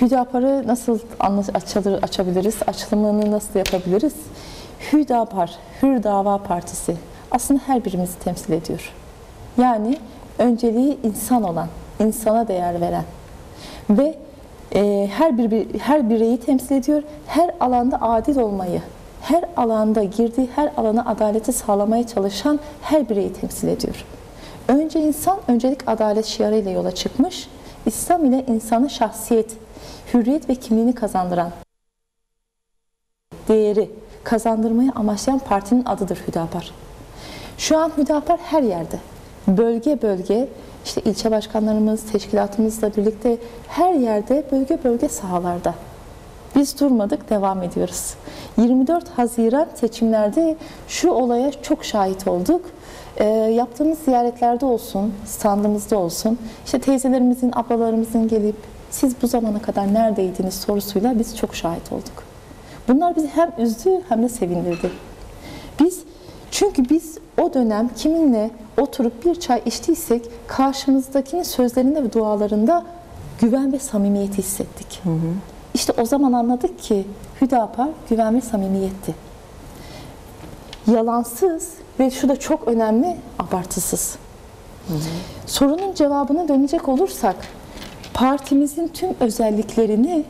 Hüdapar'ı nasıl açabiliriz? Açılımını nasıl yapabiliriz? Hüdapar, Hür Dava Partisi aslında her birimizi temsil ediyor. Yani önceliği insan olan, insana değer veren ve her bireyi temsil ediyor. Her alanda adil olmayı, her alanda girdiği her alana adaleti sağlamaya çalışan her bireyi temsil ediyor. Önce insan, öncelik adalet şiarıyla yola çıkmış. İslam ile insanı şahsiyet, hürriyet ve kimliğini kazandıran, değeri kazandırmayı amaçlayan partinin adıdır Hüdapar. Şu an Hüdapar her yerde. Bölge bölge, işte ilçe başkanlarımız, teşkilatımızla birlikte her yerde, bölge bölge sahalarda. Biz durmadık, devam ediyoruz. 24 Haziran seçimlerde şu olaya çok şahit olduk. Yaptığımız ziyaretlerde olsun, standımızda olsun, işte teyzelerimizin, ablalarımızın gelip siz bu zamana kadar neredeydiniz sorusuyla biz çok şahit olduk. Bunlar bizi hem üzdü hem de sevindirdi. Çünkü biz o dönem kiminle oturup bir çay içtiysek karşımızdakinin sözlerinde ve dualarında güven ve samimiyeti hissettik. Hı hı. İşte o zaman anladık ki Hüdapar güven ve samimiyetti. Yalansız ve şu da çok önemli, abartısız. Hı hı. Sorunun cevabına dönecek olursak, partimizin tüm özelliklerini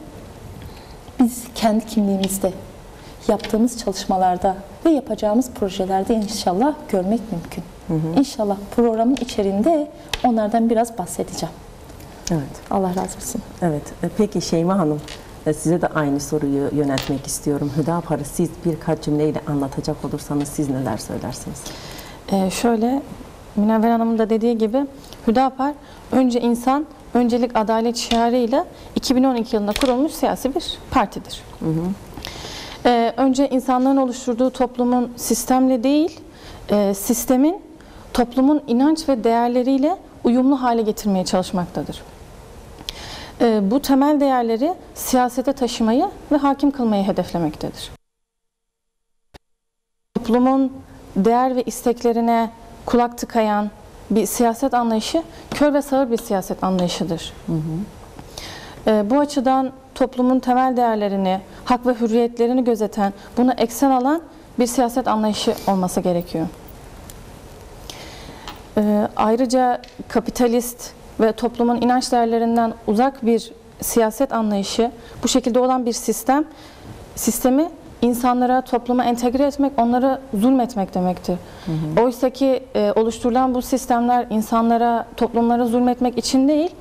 biz kendi kimliğimizde, yaptığımız çalışmalarda ve yapacağımız projelerde inşallah görmek mümkün. Hı hı. İnşallah programın içerisinde onlardan biraz bahsedeceğim. Evet. Allah razı olsun. Evet. Peki Şeyma Hanım, size de aynı soruyu yöneltmek istiyorum. Hüdapar'ı siz birkaç cümleyle anlatacak olursanız siz neler söylersiniz? Şöyle, Münevver Hanım'ın da dediği gibi Hüdapar önce insan, öncelik adalet şiarıyla 2012 yılında kurulmuş siyasi bir partidir. Hı hı. Önce insanların oluşturduğu toplumun sistemle değil, sistemin toplumun inanç ve değerleriyle uyumlu hale getirmeye çalışmaktadır. Bu temel değerleri siyasete taşımayı ve hakim kılmayı hedeflemektedir. Toplumun değer ve isteklerine kulak tıkayan bir siyaset anlayışı kör ve sağır bir siyaset anlayışıdır. Hı hı. Bu açıdan toplumun temel değerlerini, hak ve hürriyetlerini gözeten, buna eksen alan bir siyaset anlayışı olması gerekiyor. Ayrıca kapitalist ve toplumun inanç değerlerinden uzak bir siyaset anlayışı, bu şekilde olan bir sistemi insanlara, topluma entegre etmek, onlara zulmetmek demektir. Hı hı. Oysa ki oluşturulan bu sistemler insanlara, toplumlara zulmetmek için değil,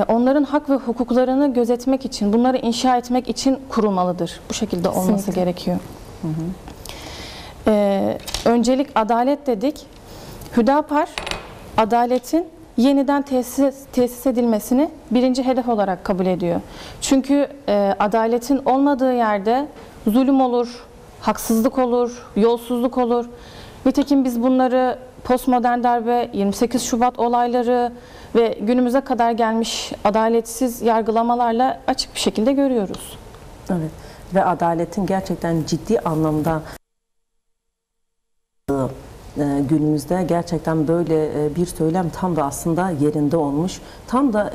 onların hak ve hukuklarını gözetmek için, bunları inşa etmek için kurulmalıdır. Bu şekilde olması Kesinlikle. Gerekiyor. Hı hı. Öncelik adalet dedik. Hüdapar, adaletin yeniden tesis edilmesini birinci hedef olarak kabul ediyor. Çünkü adaletin olmadığı yerde zulüm olur, haksızlık olur, yolsuzluk olur. Nitekim biz bunları postmodern darbe, 28 Şubat olayları ve günümüze kadar gelmiş adaletsiz yargılamalarla açık bir şekilde görüyoruz. Evet. Ve adaletin gerçekten ciddi anlamda günümüzde gerçekten böyle bir söylem tam da aslında yerinde olmuş. Tam da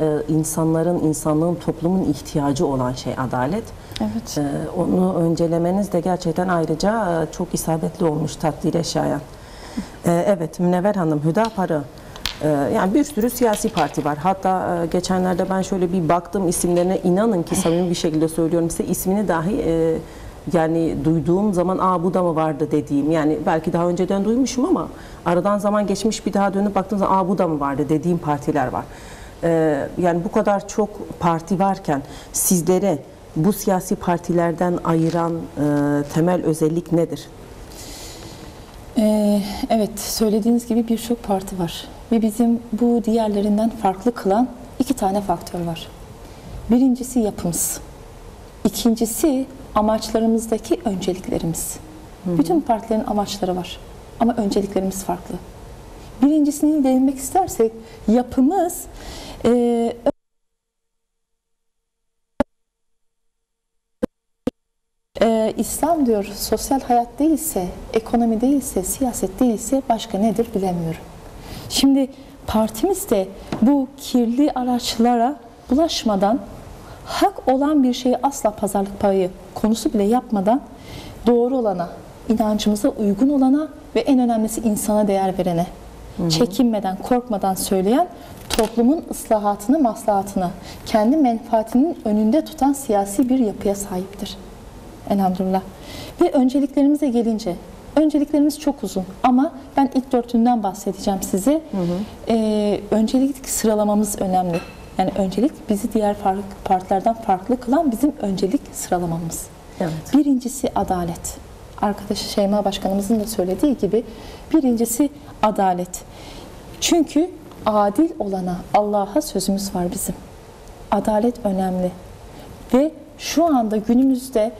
insanlığın, toplumun ihtiyacı olan şey adalet. Evet. Onu öncelemeniz de gerçekten ayrıca çok isabetli olmuş, takdire şayan. Evet, Münevver Hanım, Hüdapar'ı yani bir sürü siyasi parti var. Hatta geçenlerde ben şöyle bir baktım isimlerine, inanın ki samimi bir şekilde söylüyorum size, ismini dahi yani duyduğum zaman bu da mı vardı dediğim, yani belki daha önceden duymuşum ama aradan zaman geçmiş, bir daha dönüp baktığım zaman bu da mı vardı dediğim partiler var. Yani bu kadar çok parti varken sizlere bu siyasi partilerden ayıran temel özellik nedir? Evet, söylediğiniz gibi birçok parti var ve bizim bu diğerlerinden farklı kılan iki tane faktör var. Birincisi yapımız, ikincisi amaçlarımızdaki önceliklerimiz. Bütün partilerin amaçları var ama önceliklerimiz farklı. Birincisini değinmek istersek yapımız İslam diyor, sosyal hayat değilse, ekonomi değilse, siyaset değilse başka nedir bilemiyorum. Şimdi partimiz de bu kirli araçlara bulaşmadan hak olan bir şeyi asla pazarlık payı konusu bile yapmadan doğru olana, inancımıza uygun olana ve en önemlisi insana değer verene, çekinmeden, korkmadan söyleyen, toplumun ıslahatını, maslahatını, kendi menfaatinin önünde tutan siyasi bir yapıya sahiptir. Elhamdülillah. Ve önceliklerimize gelince, önceliklerimiz çok uzun ama ben ilk dörtünden bahsedeceğim size. Öncelik sıralamamız önemli. Yani öncelik bizi diğer partilerden farklı kılan bizim öncelik sıralamamız. Evet. Birincisi adalet. Arkadaşı Şeyma Başkanımızın da söylediği gibi birincisi adalet. Çünkü adil olana Allah'a sözümüz var bizim. Adalet önemli. Ve şu anda günümüzde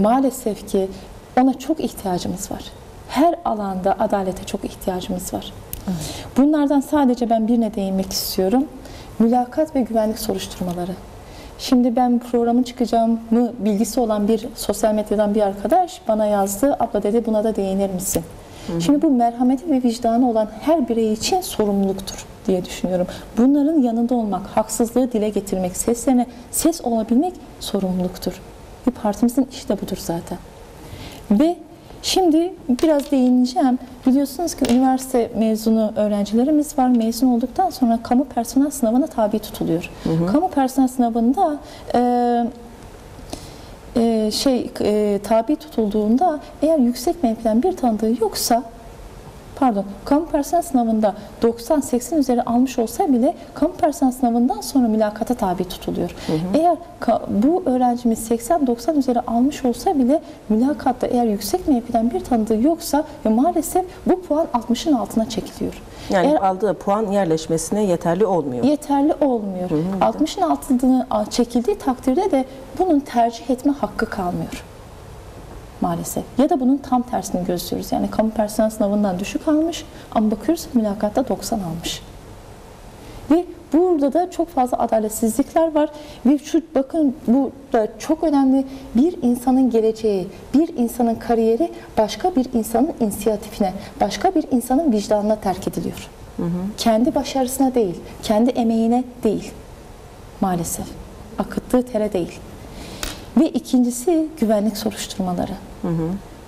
maalesef ki ona çok ihtiyacımız var. Her alanda adalete çok ihtiyacımız var. Evet. Bunlardan sadece ben birine değinmek istiyorum. Mülakat ve güvenlik soruşturmaları. Şimdi ben programın çıkacağımı bilgisi olan bir sosyal medyadan bir arkadaş bana yazdı. Abla dedi buna da değinir misin? Şimdi bu merhameti ve vicdanı olan her birey için sorumluluktur diye düşünüyorum. Bunların yanında olmak, haksızlığı dile getirmek, seslerine ses olabilmek sorumluluktur. Bir partimizin işi de budur zaten. Ve şimdi biraz değineceğim. Biliyorsunuz ki üniversite mezunu öğrencilerimiz var. Mezun olduktan sonra kamu personel sınavına tabi tutuluyor. Kamu personel sınavında tabi tutulduğunda eğer yüksek mevkiden bir tanıdığı yoksa, kamu personel sınavında 90-80 üzeri almış olsa bile kamu personel sınavından sonra mülakata tabi tutuluyor. Eğer bu öğrencimiz 80-90 üzeri almış olsa bile mülakatta eğer yüksek mevkiden bir tanıdığı yoksa maalesef bu puan 60'ın altına çekiliyor. Yani eğer aldığı puan yerleşmesine yeterli olmuyor. Yeterli olmuyor. 60'ın altına çekildiği takdirde de bunun tercih etme hakkı kalmıyor. Maalesef. Ya da bunun tam tersini gözlüyoruz. Yani kamu personel sınavından düşük almış ama bakıyoruz mülakatta 90 almış. Ve burada da çok fazla adaletsizlikler var. Ve bakın bu da çok önemli. Bir insanın geleceği, bir insanın kariyeri başka bir insanın inisiyatifine, başka bir insanın vicdanına terk ediliyor. Kendi başarısına değil, kendi emeğine değil. Maalesef. Akıttığı tere değil. Ve ikincisi güvenlik soruşturmaları.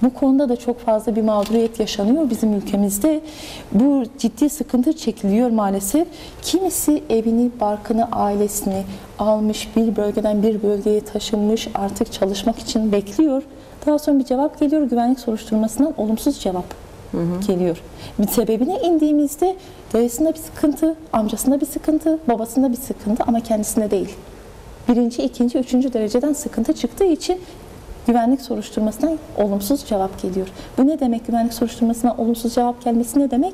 Bu konuda da çok fazla bir mağduriyet yaşanıyor bizim ülkemizde. Bu ciddi sıkıntı çekiliyor maalesef. Kimisi evini, barkını, ailesini almış, bir bölgeden bir bölgeye taşınmış, artık çalışmak için bekliyor. Daha sonra bir cevap geliyor, güvenlik soruşturmasından olumsuz cevap geliyor. Bir sebebine indiğimizde dayısında bir sıkıntı, amcasında bir sıkıntı, babasında bir sıkıntı ama kendisinde değil. Birinci, ikinci, üçüncü dereceden sıkıntı çıktığı için güvenlik soruşturmasından olumsuz cevap geliyor. Bu ne demek? Güvenlik soruşturmasına olumsuz cevap gelmesi ne demek?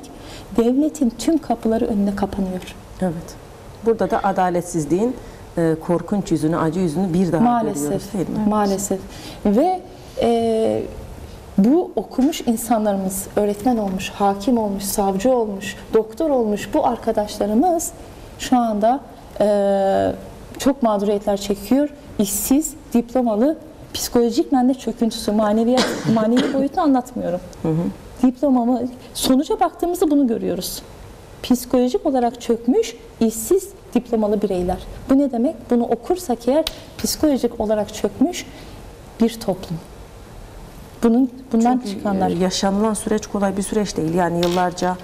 Devletin tüm kapıları önüne kapanıyor. Evet. Burada da adaletsizliğin korkunç yüzünü, acı yüzünü bir daha görüyoruz. Değil mi? Maalesef. Ve bu okumuş insanlarımız, öğretmen olmuş, hakim olmuş, savcı olmuş, doktor olmuş bu arkadaşlarımız şu anda çok mağduriyetler çekiyor. İşsiz, diplomalı, psikolojik bende çöküntüsü, manevi boyutunu anlatmıyorum. Diplomamı, sonuca baktığımızda bunu görüyoruz. Psikolojik olarak çökmüş, işsiz, diplomalı bireyler. Bu ne demek? Bunu okursak eğer psikolojik olarak çökmüş bir toplum. Bundan çıkanlar. Yaşanılan süreç kolay bir süreç değil. Yani yıllarca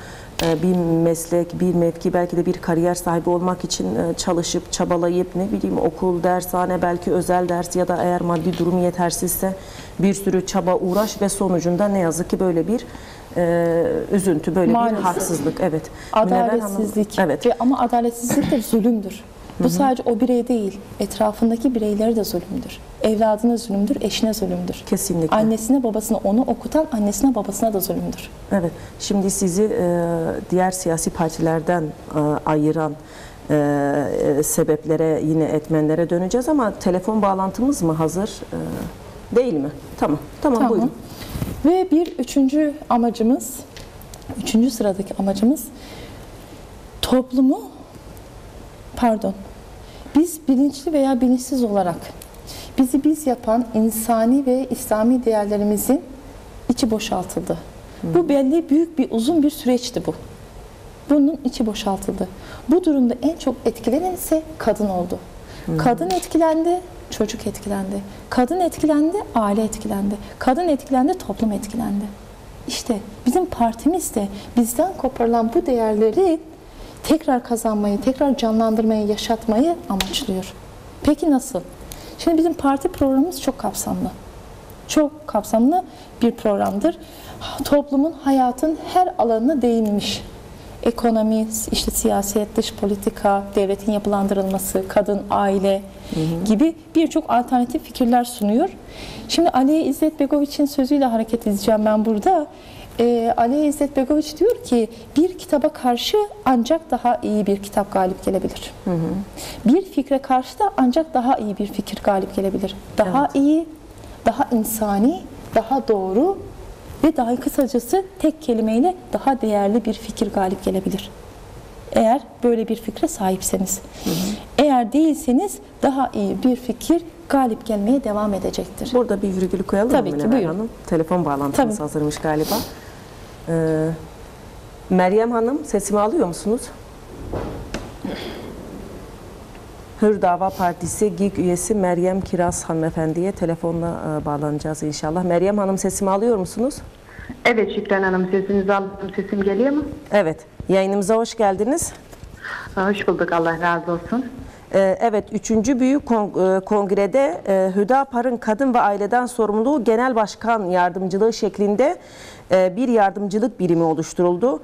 bir meslek, bir mevki, belki de bir kariyer sahibi olmak için çalışıp, çabalayıp, ne bileyim okul, dershane, belki özel ders ya da eğer maddi durum yetersizse bir sürü çaba, uğraş ve sonucunda ne yazık ki böyle bir üzüntü, böyle maalesef bir haksızlık. Evet. Adaletsizlik. Evet. Ama adaletsizlik de zulümdür. Bu sadece o birey değil, etrafındaki bireyleri de zulümdür. Evladına zulümdür, eşine zulümdür. Kesinlikle. Annesine, babasına, onu okutan annesine, babasına da zulümdür. Evet. Şimdi sizi diğer siyasi partilerden ayıran sebeplere, yine etmenlere döneceğiz ama telefon bağlantımız mı hazır? Değil mi? Tamam. Buyurun. Ve üçüncü sıradaki amacımız biz bilinçli veya bilinçsiz olarak bizi biz yapan insani ve İslami değerlerimizin içi boşaltıldı. Bu belli uzun bir süreçti bu. Bunun içi boşaltıldı. Bu durumda en çok etkilenen ise kadın oldu. Kadın etkilendi, çocuk etkilendi. Kadın etkilendi, aile etkilendi. Kadın etkilendi, toplum etkilendi. İşte bizim partimiz de bizden koparılan bu değerleri tekrar kazanmayı, tekrar canlandırmayı, yaşatmayı amaçlıyor. Peki nasıl? Şimdi bizim parti programımız çok kapsamlı. Çok kapsamlı bir programdır. Toplumun, hayatın her alanına değinmiş. Ekonomi, işte siyaset, dış politika, devletin yapılandırılması, kadın, aile gibi birçok alternatif fikirler sunuyor. Şimdi Aliye İzzet Begoviç'in sözüyle hareket edeceğim ben burada. Aliye İzzet Begoviç diyor ki bir kitaba karşı ancak daha iyi bir kitap galip gelebilir. Bir fikre karşı da ancak daha iyi bir fikir galip gelebilir. Daha iyi, daha insani, daha doğru ve daha kısacası tek kelimeyle daha değerli bir fikir galip gelebilir. Eğer böyle bir fikre sahipseniz. Eğer değilseniz daha iyi bir fikir galip gelmeye devam edecektir. Burada bir virgül koyalım mı Tabii ki, Münevver buyurun. Hanım? Telefon bağlantımız hazırmış galiba. Meryem Hanım, sesimi alıyor musunuz? Hür Dava Partisi GİK üyesi Meryem Kiraz hanımefendiye telefonla bağlanacağız inşallah. Meryem Hanım, sesimi alıyor musunuz? Evet Şükran Hanım, sesinizi aldım. Sesim geliyor mu? Evet, yayınımıza hoş geldiniz. Hoş bulduk, Allah razı olsun. Evet, 3. Büyük Kongre'de Hüdapar'ın kadın ve aileden sorumluluğu genel başkan yardımcılığı şeklinde bir yardımcılık birimi oluşturuldu.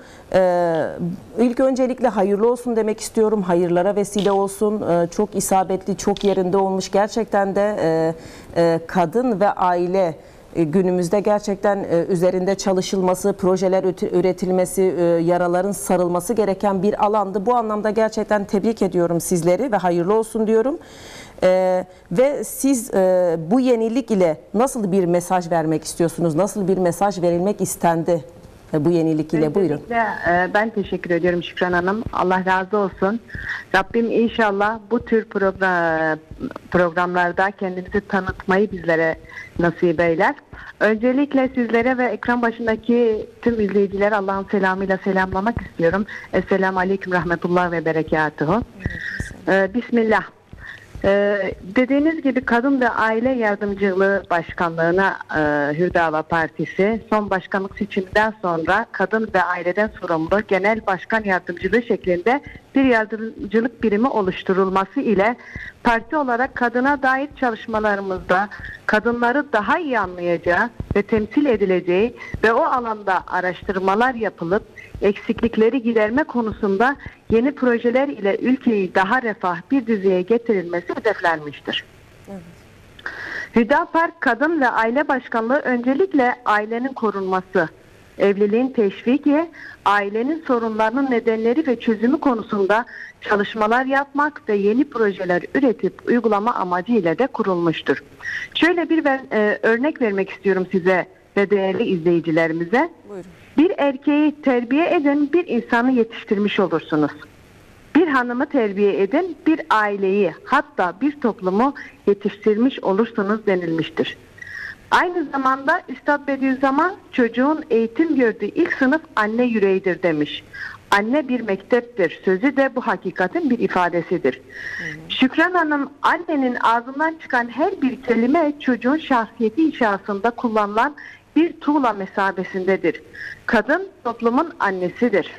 İlk öncelikle hayırlı olsun demek istiyorum. Hayırlara vesile olsun. Çok isabetli, çok yerinde olmuş. Gerçekten de kadın ve aile günümüzde gerçekten üzerinde çalışılması, projeler üretilmesi, yaraların sarılması gereken bir alandı. Bu anlamda gerçekten tebrik ediyorum sizleri ve hayırlı olsun diyorum. Ve siz bu yenilik ile nasıl bir mesaj vermek istiyorsunuz? Nasıl bir mesaj verilmek istendi bu yenilik ile? Buyurun. Ben teşekkür ediyorum Şükran Hanım. Allah razı olsun. Rabbim inşallah bu tür programlarda kendimizi tanıtmayı bizlere nasip eyler. Öncelikle sizlere ve ekran başındaki tüm izleyicilere Allah'ın selamıyla selamlamak istiyorum. Esselamu Aleyküm Rahmetullah ve Berekatuhu. Bismillah. Dediğiniz gibi Kadın ve Aile Yardımcılığı Başkanlığı'na Hür Dava Partisi son başkanlık seçiminden sonra kadın ve aileden sorumlu genel başkan yardımcılığı şeklinde bir yardımcılık birimi oluşturulması ile parti olarak kadına dair çalışmalarımızda kadınları daha iyi anlayacağı ve temsil edileceği ve o alanda araştırmalar yapılıp eksiklikleri giderme konusunda yeni projeler ile ülkeyi daha refah bir düzeye getirilmesi hedeflenmiştir. Evet. Hüdapar Kadın ve Aile Başkanlığı öncelikle ailenin korunması, evliliğin teşviki, ailenin sorunlarının nedenleri ve çözümü konusunda çalışmalar yapmak ve yeni projeler üretip uygulama amacıyla da kurulmuştur. Şöyle bir örnek vermek istiyorum size ve değerli izleyicilerimize. Buyurun. Bir erkeği terbiye edin, bir insanı yetiştirmiş olursunuz. Bir hanımı terbiye edin, bir aileyi, hatta bir toplumu yetiştirmiş olursunuz denilmiştir. Aynı zamanda Üstad Bediüzzaman çocuğun eğitim gördüğü ilk sınıf anne yüreğidir demiş. Anne bir mekteptir. Sözü de bu hakikatin bir ifadesidir. Şükran Hanım, annenin ağzından çıkan her bir kelime çocuğun şahsiyeti inşasında kullanılan bir tuğla mesabesindedir. Kadın toplumun annesidir.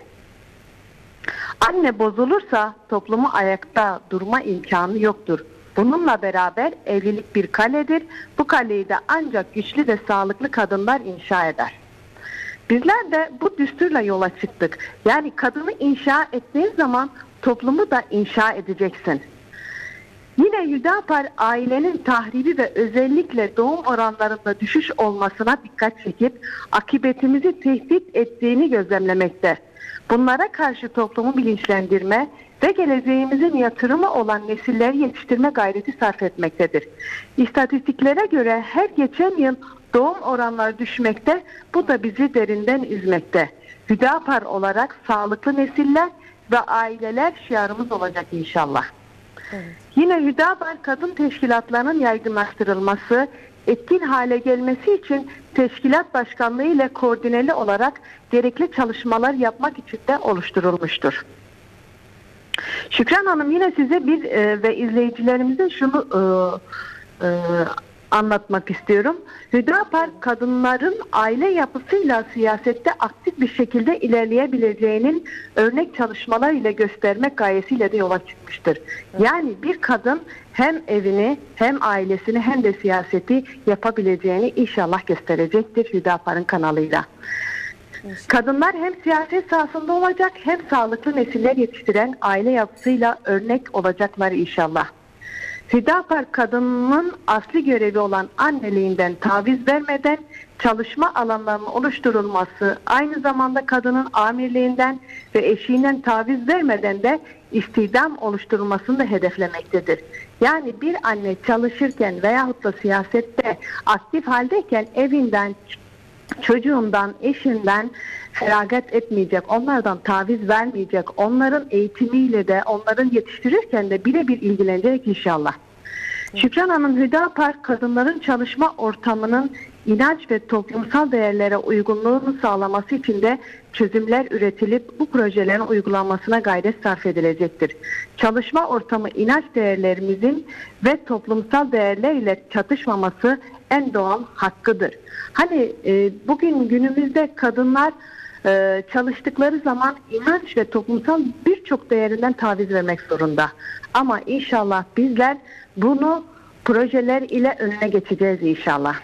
Anne bozulursa toplumu ayakta durma imkanı yoktur. Bununla beraber evlilik bir kaledir. Bu kaleyi de ancak güçlü ve sağlıklı kadınlar inşa eder. Bizler de bu düsturla yola çıktık. Yani kadını inşa ettiğin zaman toplumu da inşa edeceksin. Yine Hüdapar ailenin tahribi ve özellikle doğum oranlarında düşüş olmasına dikkat çekip akıbetimizi tehdit ettiğini gözlemlemekte. Bunlara karşı toplumu bilinçlendirme ve geleceğimizin yatırımı olan nesilleri yetiştirme gayreti sarf etmektedir. İstatistiklere göre her geçen yıl doğum oranları düşmekte, bu da bizi derinden üzmekte. Hüdapar olarak sağlıklı nesiller ve aileler şiarımız olacak inşallah. Evet. Yine Hüdapar kadın teşkilatlarının yaygınlaştırılması, etkin hale gelmesi için teşkilat başkanlığı ile koordineli olarak gerekli çalışmalar yapmak için de oluşturulmuştur. Şükran Hanım, yine size ve izleyicilerimize şunu anlatmak istiyorum. Hüdapar, kadınların aile yapısıyla siyasette aktif bir şekilde ilerleyebileceğinin örnek çalışmalar ile göstermek gayesiyle de yola çıkmıştır. Yani bir kadın hem evini, hem ailesini, hem de siyaseti yapabileceğini inşallah gösterecektir Hüdapar'ın kanalıyla. Kadınlar hem siyaset sahasında olacak, hem sağlıklı nesiller yetiştiren aile yapısıyla örnek olacaklar inşallah. Hüdapar, kadının asli görevi olan anneliğinden taviz vermeden çalışma alanlarının oluşturulması, aynı zamanda kadının amirliğinden ve eşiğinden taviz vermeden de istihdam oluşturulmasını da hedeflemektedir. Yani bir anne çalışırken veyahut da siyasette aktif haldeyken evinden, çocuğundan, eşinden feragat etmeyecek, onlardan taviz vermeyecek, onların eğitimiyle de, onların yetiştirirken de birebir ilgilenecek inşallah. Şükran Hanım, Hüdapar, kadınların çalışma ortamının inanç ve toplumsal değerlere uygunluğunu sağlaması için de çözümler üretilip bu projelerin uygulanmasına gayret sarf edilecektir. Çalışma ortamı inanç değerlerimizin ve toplumsal değerler ile çatışmaması en doğal hakkıdır. Hani bugün günümüzde kadınlar çalıştıkları zaman inanç ve toplumsal birçok değerinden taviz vermek zorunda. Ama inşallah bizler bunu projeler ile önüne geçeceğiz inşallah.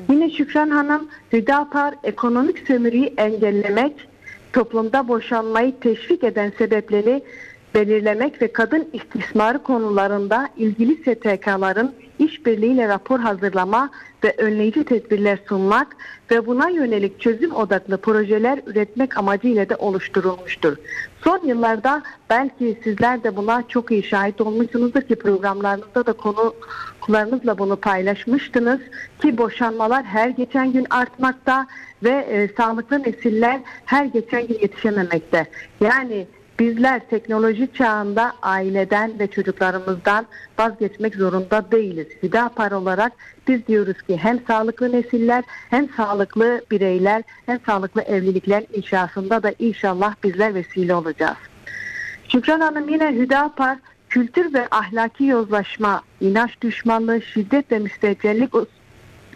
Yine Şükran Hanım, Hüdapar, ekonomik sömürüyü engellemek, toplumda boşanmayı teşvik eden sebepleri belirlemek ve kadın istismarı konularında ilgili STK'ların işbirliğiyle rapor hazırlama ve önleyici tedbirler sunmak ve buna yönelik çözüm odaklı projeler üretmek amacıyla da oluşturulmuştur. Son yıllarda belki sizler de buna çok iyi şahit olmuşsunuzdur ki programlarınızda da konuklarınızla bunu paylaşmıştınız ki boşanmalar her geçen gün artmakta ve sağlıklı nesiller her geçen gün yetişememekte. Yani bizler teknoloji çağında aileden ve çocuklarımızdan vazgeçmek zorunda değiliz. Hüdapar olarak biz diyoruz ki hem sağlıklı nesiller, hem sağlıklı bireyler, hem sağlıklı evlilikler inşasında da inşallah bizler vesile olacağız. Şükran Hanım, yine Hüdapar, kültür ve ahlaki yozlaşma, inanç düşmanlığı, şiddet ve müstehcenlik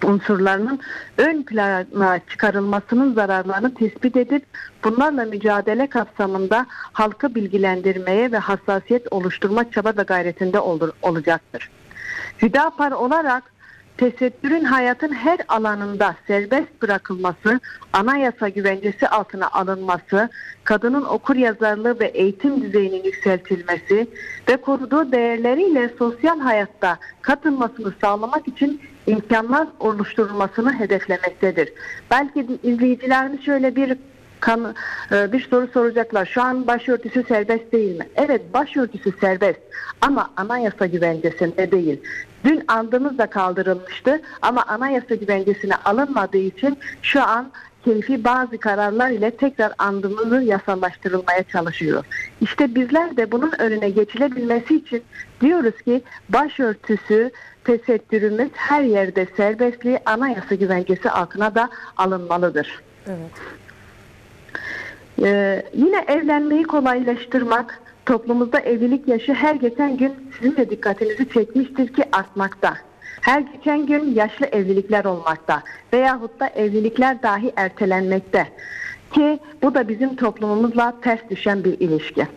unsurlarının ön plana çıkarılmasının zararlarını tespit edip bunlarla mücadele kapsamında halkı bilgilendirmeye ve hassasiyet oluşturma çaba ve gayretinde olacaktır. Hüdapar olarak tesettürün hayatın her alanında serbest bırakılması, anayasa güvencesi altına alınması, kadının okuryazarlığı ve eğitim düzeyinin yükseltilmesi ve koruduğu değerleriyle sosyal hayatta katılmasını sağlamak için imkanlar oluşturulmasını hedeflemektedir. Belki izleyicilerimiz şöyle bir soru soracaklar. Şu an başörtüsü serbest değil mi? Evet, başörtüsü serbest ama anayasa güvencesinde değil. Dün andımız da kaldırılmıştı ama anayasa güvencesine alınmadığı için şu an keyfi bazı kararlar ile tekrar andımızın yasallaştırılmaya çalışıyor. İşte bizler de bunun önüne geçilebilmesi için diyoruz ki başörtüsü, tesettürümüz her yerde serbestliği anayasa güvencesi altına da alınmalıdır. Evet. Yine evlenmeyi kolaylaştırmak, toplumumuzda evlilik yaşı her geçen gün sizin de dikkatinizi çekmiştir ki artmakta. Her geçen gün yaşlı evlilikler olmakta veyahut da evlilikler dahi ertelenmekte ki bu da bizim toplumumuzla ters düşen bir ilişki.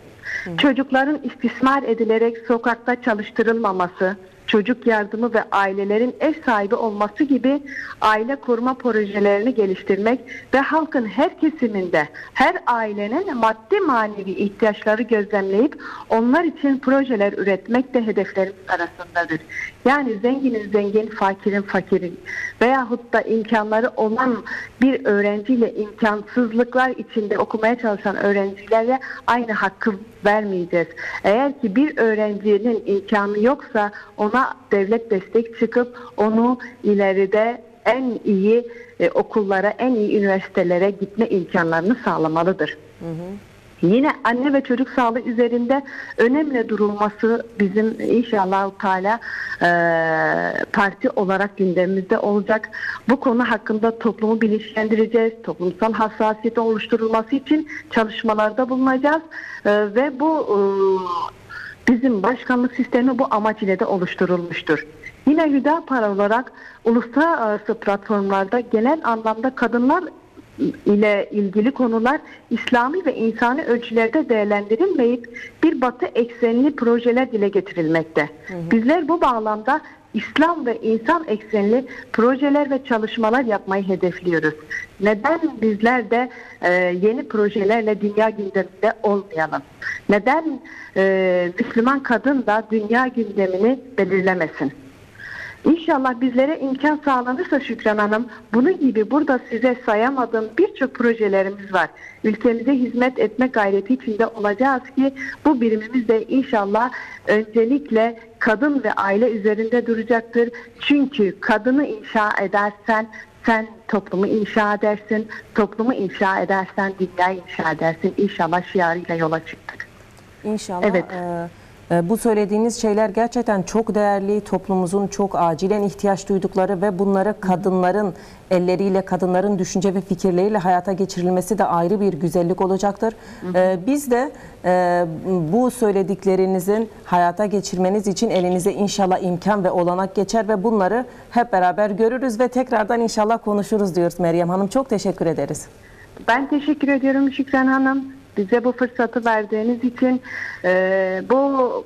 Çocukların istismar edilerek sokakta çalıştırılmaması, çocuk yardımı ve ailelerin ev sahibi olması gibi aile koruma projelerini geliştirmek ve halkın her kesiminde her ailenin maddi manevi ihtiyaçları gözlemleyip onlar için projeler üretmek de hedeflerimiz arasındadır. Yani zenginin zengin, fakirin fakiri veyahut da imkanları olan bir öğrenciyle imkansızlıklar içinde okumaya çalışan öğrencilerle aynı hakkı vermeyeceğiz. Eğer ki bir öğrencinin imkanı yoksa ona devlet destek çıkıp onu ileride en iyi okullara, en iyi üniversitelere gitme imkanlarını sağlamalıdır. Yine anne ve çocuk sağlığı üzerinde önemli durulması bizim inşallah Teala parti olarak gündemimizde olacak. Bu konu hakkında toplumu bilinçlendireceğiz. Toplumsal hassasiyeti oluşturulması için çalışmalarda bulunacağız. Ve bu bizim başkanlık sistemi bu amaç ile de oluşturulmuştur. Yine Hüdapar olarak uluslararası platformlarda genel anlamda kadınlar ile ilgili konular İslami ve insani ölçülerde değerlendirilmeyip bir batı eksenli projeler dile getirilmekte. Bizler bu bağlamda İslam ve insan eksenli projeler ve çalışmalar yapmayı hedefliyoruz. Neden bizler de yeni projelerle dünya gündeminde olmayalım? Neden Müslüman kadın da dünya gündemini belirlemesin? İnşallah bizlere imkan sağlanırsa Şükran Hanım, bunun gibi burada size sayamadığım birçok projelerimiz var. Ülkemize hizmet etme gayreti içinde olacağız ki bu birimimiz de inşallah öncelikle kadın ve aile üzerinde duracaktır. Çünkü kadını inşa edersen sen toplumu inşa edersin, toplumu inşa edersen dünyayı inşa edersin. İnşallah şiarıyla yola çıktık. İnşallah. Evet. Bu söylediğiniz şeyler gerçekten çok değerli, toplumumuzun çok acilen ihtiyaç duydukları ve bunları kadınların elleriyle, kadınların düşünce ve fikirleriyle hayata geçirilmesi de ayrı bir güzellik olacaktır. Biz de bu söylediklerinizin hayata geçirmeniz için elinize inşallah imkan ve olanak geçer ve bunları hep beraber görürüz ve tekrardan inşallah konuşuruz diyoruz Meryem Hanım. Çok teşekkür ederiz. Ben teşekkür ediyorum Şükran Hanım. Bize bu fırsatı verdiğiniz için bu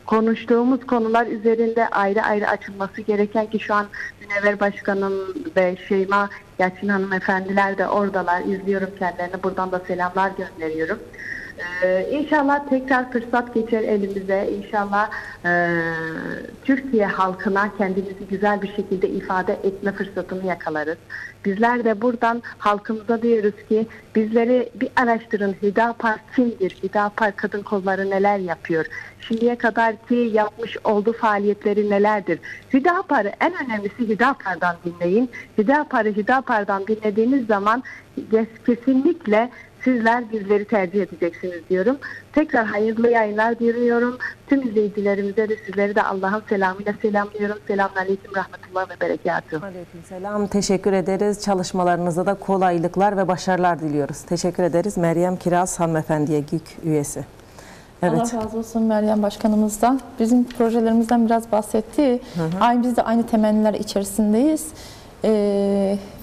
konuştuğumuz konular üzerinde ayrı ayrı açılması gereken ki şu an Münevver Başkanım ve Şeyma Yalçın Hanım efendiler de oradalar. İzliyorum kendilerine. Buradan da selamlar gönderiyorum. İnşallah tekrar fırsat geçer elimize. İnşallah Türkiye halkına kendimizi güzel bir şekilde ifade etme fırsatını yakalarız. Bizler de buradan halkımıza diyoruz ki bizleri bir araştırın. Hüdapar kimdir? Hüdapar kadın kolları neler yapıyor? Şimdiye kadar ki yapmış olduğu faaliyetleri nelerdir? Hüdapar'ı en önemlisi Hüdapar'dan dinleyin. Hüdapar'dan dinlediğiniz zaman kesinlikle sizler bizleri tercih edeceksiniz diyorum. Tekrar hayırlı yayınlar diliyorum. Tüm izleyicilerimize de sizleri de Allah'ın selamıyla selamlıyorum. Selamünaleyküm, rahmetullah ve berekatuhu. Aleykümselam. Teşekkür ederiz. Çalışmalarınızda da kolaylıklar ve başarılar diliyoruz. Teşekkür ederiz. Meryem Kiraz hanımefendiye GİK üyesi. Evet. Allah razı olsun Meryem Başkanımızdan. Bizim projelerimizden biraz bahsetti. Biz de aynı temenniler içerisindeyiz.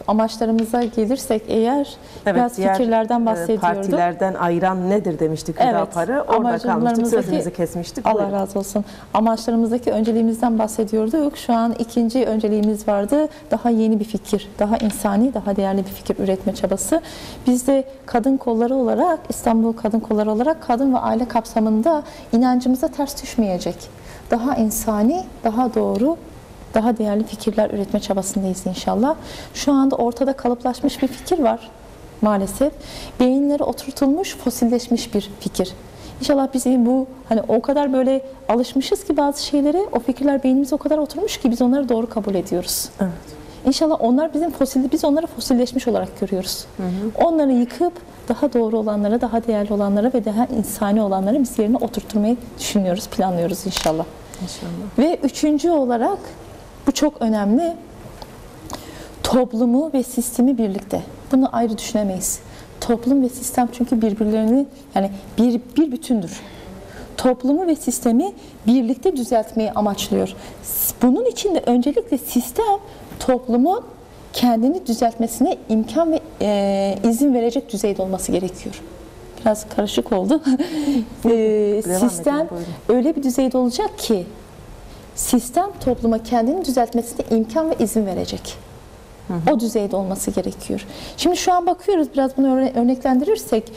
Amaçlarımıza gelirsek eğer biraz fikirlerden bahsediyorduk. Partilerden ayıran nedir demiştik Hüdapar'ı. Orada kalmıştık, sözümüzü kesmiştik. Allah Buyurun. razı olsun. Amaçlarımızdaki önceliğimizden bahsediyorduk. Şu an ikinci önceliğimiz vardı. Daha yeni bir fikir, daha insani, daha değerli bir fikir üretme çabası. Biz de kadın kolları olarak, İstanbul Kadın Kolları olarak kadın ve aile kapsamında inancımıza ters düşmeyecek. Daha insani, daha doğru, daha değerli fikirler üretme çabasındayız inşallah. Şu anda ortada kalıplaşmış bir fikir var maalesef. Beyinlere oturtulmuş, fosilleşmiş bir fikir. İnşallah biz bu o kadar böyle alışmışız ki bazı şeylere, o fikirler beynimize o kadar oturmuş ki biz onları doğru kabul ediyoruz. Evet. İnşallah onlar biz onları fosilleşmiş olarak görüyoruz. Onları yıkıp daha doğru olanlara, daha değerli olanlara ve daha insani olanlara biz yerine oturtturmayı düşünüyoruz, planlıyoruz inşallah. İnşallah. Ve üçüncü olarak bu çok önemli. Toplumu ve sistemi birlikte. Bunu ayrı düşünemeyiz. Toplum ve sistem çünkü birbirlerini bir bütündür. Toplumu ve sistemi birlikte düzeltmeyi amaçlıyor. Bunun için de öncelikle sistem toplumun kendini düzeltmesine imkan ve izin verecek düzeyde olması gerekiyor. Biraz karışık oldu. Sistem öyle bir düzeyde olacak ki sistem topluma kendini düzeltmesine imkan ve izin verecek. O düzeyde olması gerekiyor. Şimdi şu an bakıyoruz, biraz bunu örneklendirirsek,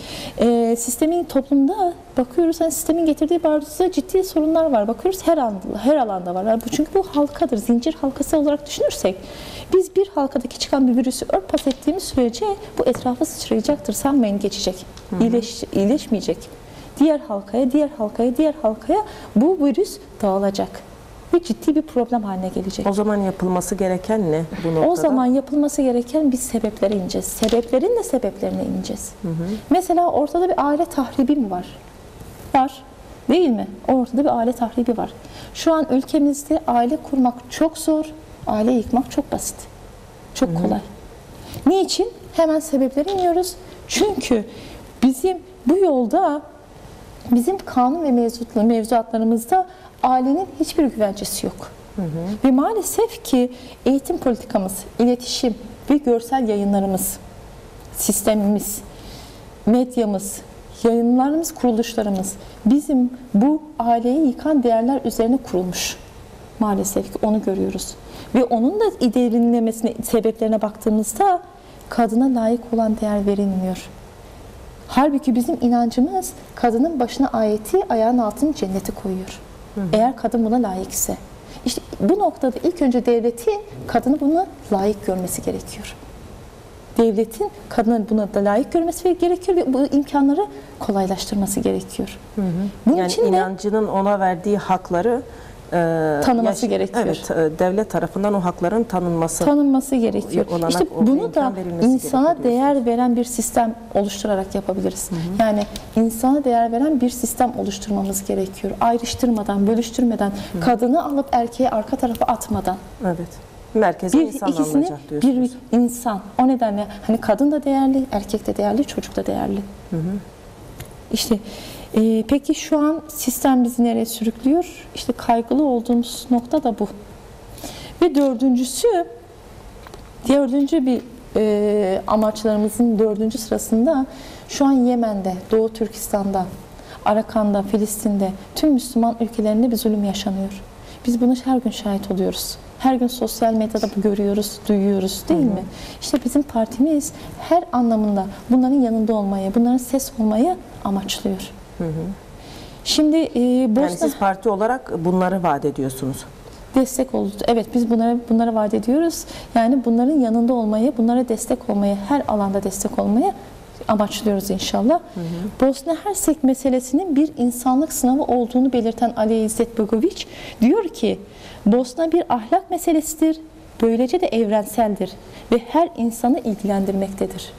sistemin toplumda bakıyoruz, sistemin getirdiği bazı ciddi sorunlar var. Bakıyoruz her alanda var. Çünkü bu halkadır, zincir halkası olarak düşünürsek, biz bir halkadaki çıkan bir virüsü örtbas ettiğimiz sürece bu etrafı sıçrayacaktır, sanmayın geçecek, iyileşmeyecek. Diğer halkaya bu virüs dağılacak. ve ciddi bir problem haline gelecek. O zaman yapılması gereken ne bu noktada? O zaman yapılması gereken biz sebeplere ineceğiz. Sebeplerin de sebeplerine ineceğiz. Mesela ortada bir aile tahribi mi var? Var. Değil mi? Ortada bir aile tahribi var. Şu an ülkemizde aile kurmak çok zor, aile yıkmak çok basit. Çok kolay. Niçin? Hemen sebeplere iniyoruz. Çünkü bizim bu yolda, bizim kanun ve mevzuatlarımızda ailenin hiçbir güvencesi yok. Ve maalesef ki eğitim politikamız, iletişim ve görsel yayınlarımız, sistemimiz, medyamız, yayınlarımız, kuruluşlarımız bizim bu aileyi yıkan değerler üzerine kurulmuş. Maalesef ki onu görüyoruz. Ve onun da derinlemesine, sebeplerine baktığımızda kadına layık olan değer verilmiyor. Halbuki bizim inancımız kadının başına ayeti, ayağının altını cennete koyuyor. Eğer kadın buna layık ise. İşte bu noktada ilk önce devletin kadını buna layık görmesi gerekiyor. Devletin kadını buna da layık görmesi gerekiyor ve bu imkanları kolaylaştırması gerekiyor. Bunun Yani için de inancının ona verdiği hakları tanıması gerekiyor. Evet, devlet tarafından o hakların tanınması gerekiyor. olanak, İşte o bunu da imkan verilmesi insana gerekiyor değer veren bir sistem oluşturarak yapabiliriz. Yani insana değer veren bir sistem oluşturmamız gerekiyor. Ayrıştırmadan, bölüştürmeden, kadını alıp erkeği arka tarafa atmadan. Evet. Merkeze insan ikisini alınacak diyorsunuz. bir insan. O nedenle hani kadın da değerli, erkek de değerli, çocuk da değerli. İşte peki şu an sistem bizi nereye sürüklüyor? İşte kaygılı olduğumuz nokta da bu. Ve dördüncü bir amaçlarımızın dördüncü sırasında şu an Yemen'de, Doğu Türkistan'da, Arakan'da, Filistin'de, tüm Müslüman ülkelerinde bir zulüm yaşanıyor. Biz buna her gün şahit oluyoruz. Her gün sosyal medyada görüyoruz, duyuyoruz değil mi? İşte bizim partimiz her anlamında bunların yanında olmayı, bunların ses olmayı amaçlıyor. Şimdi Yani Bosna siz parti olarak bunları vaat ediyorsunuz. destek oldu. Evet, biz bunlara vaat ediyoruz. Yani bunların yanında olmayı, bunlara destek olmayı, her alanda destek olmayı amaçlıyoruz inşallah. Bosna Hersek meselesinin bir insanlık sınavı olduğunu belirten Ali İzzet Begoviç diyor ki, Bosna bir ahlak meselesidir, böylece de evrenseldir ve her insanı ilgilendirmektedir.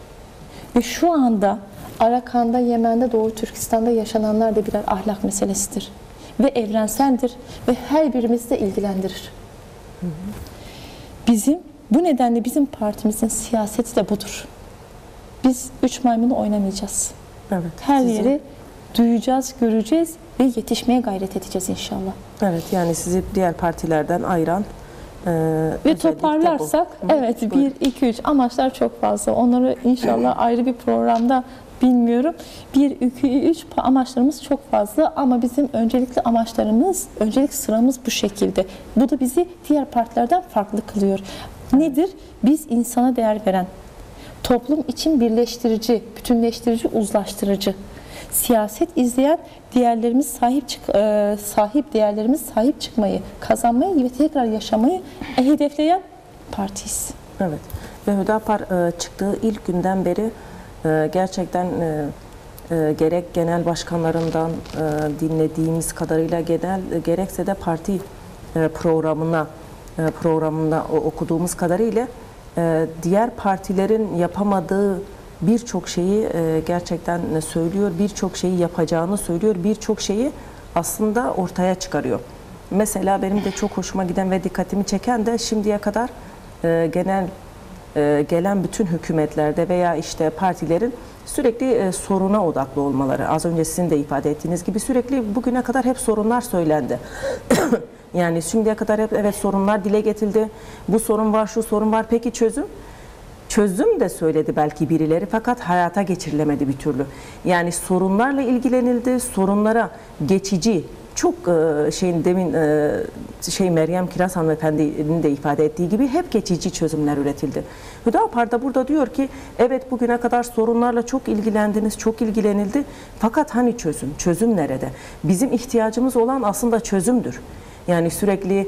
Ve şu anda Arakan'da, Yemen'de, Doğu Türkistan'da yaşananlar da birer ahlak meselesidir. Ve evrenseldir ve her birimizi de ilgilendirir. Bu nedenle bizim partimizin siyaseti de budur. Biz üç maymunu oynamayacağız. Evet. Her yeri duyacağız, göreceğiz ve yetişmeye gayret edeceğiz inşallah. Evet, yani sizi diğer partilerden ayıran Ve toparlarsak, evet 1, 2, 3 amaçlar çok fazla. Onları inşallah ayrı bir programda bilmiyorum. 1, 2, 3 amaçlarımız çok fazla ama bizim öncelikli amaçlarımız, öncelik sıramız bu şekilde. Bu da bizi diğer partilerden farklı kılıyor. Nedir? Biz insana değer veren, toplum için birleştirici, bütünleştirici, uzlaştırıcı, siyaset izleyen değerlerimiz sahip çıkmayı, kazanmayı ve tekrar yaşamayı hedefleyen partiyiz. Evet. Ve Hüdapar çıktığı ilk günden beri gerçekten gerek genel başkanlarından dinlediğimiz kadarıyla gerekse de parti programında okuduğumuz kadarıyla diğer partilerin yapamadığı birçok şeyi gerçekten söylüyor, birçok şeyi yapacağını söylüyor, birçok şeyi aslında ortaya çıkarıyor. Mesela benim de çok hoşuma giden ve dikkatimi çeken de şimdiye kadar gelen bütün hükümetlerde veya işte partilerin sürekli soruna odaklı olmaları. Az önce sizin de ifade ettiğiniz gibi sürekli bugüne kadar hep sorunlar söylendi. Yani şimdiye kadar hep evet sorunlar dile getirildi. Bu sorun var, şu sorun var. Peki çözüm? Çözüm de söyledi belki birileri fakat hayata geçirilemedi bir türlü. Yani sorunlarla ilgilenildi, sorunlara geçici, çok demin Meryem Kiraz hanımefendinin de ifade ettiği gibi hep geçici çözümler üretildi. Hüdapar da burada diyor ki evet bugüne kadar sorunlarla çok ilgilendiniz, çok ilgilenildi fakat hani çözüm? Çözüm nerede? Bizim ihtiyacımız olan aslında çözümdür. Yani sürekli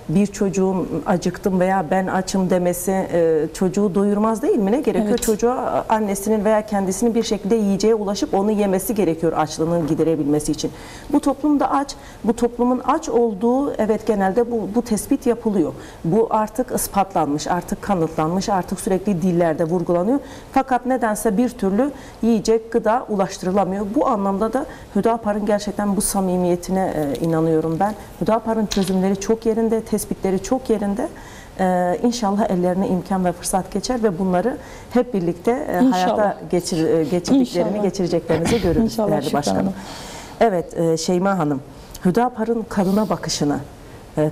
bir çocuğun acıktım veya ben açım demesi çocuğu doyurmaz değil mi? Ne gerekiyor? Evet. Çocuğa annesinin veya kendisinin bir şekilde yiyeceğe ulaşıp onu yemesi gerekiyor açlığının giderebilmesi için. Bu toplum da aç. Bu toplumun aç olduğu evet genelde bu tespit yapılıyor. Bu artık ispatlanmış, artık kanıtlanmış, artık sürekli dillerde vurgulanıyor. Fakat nedense bir türlü yiyecek, gıda ulaştırılamıyor. Bu anlamda da Hüdapar'ın gerçekten bu samimiyetine inanıyorum ben. Hüdapar'ın çözümleri çok yerinde, tespitleri çok yerinde. İnşallah ellerine imkan ve fırsat geçer ve bunları hep birlikte hayata geçirdiklerini, geçireceklerinizi görürüz İnşallah değerli Şükran başkanım. Hanım. Evet Şeyma Hanım, Hüdapar'ın kadına bakışını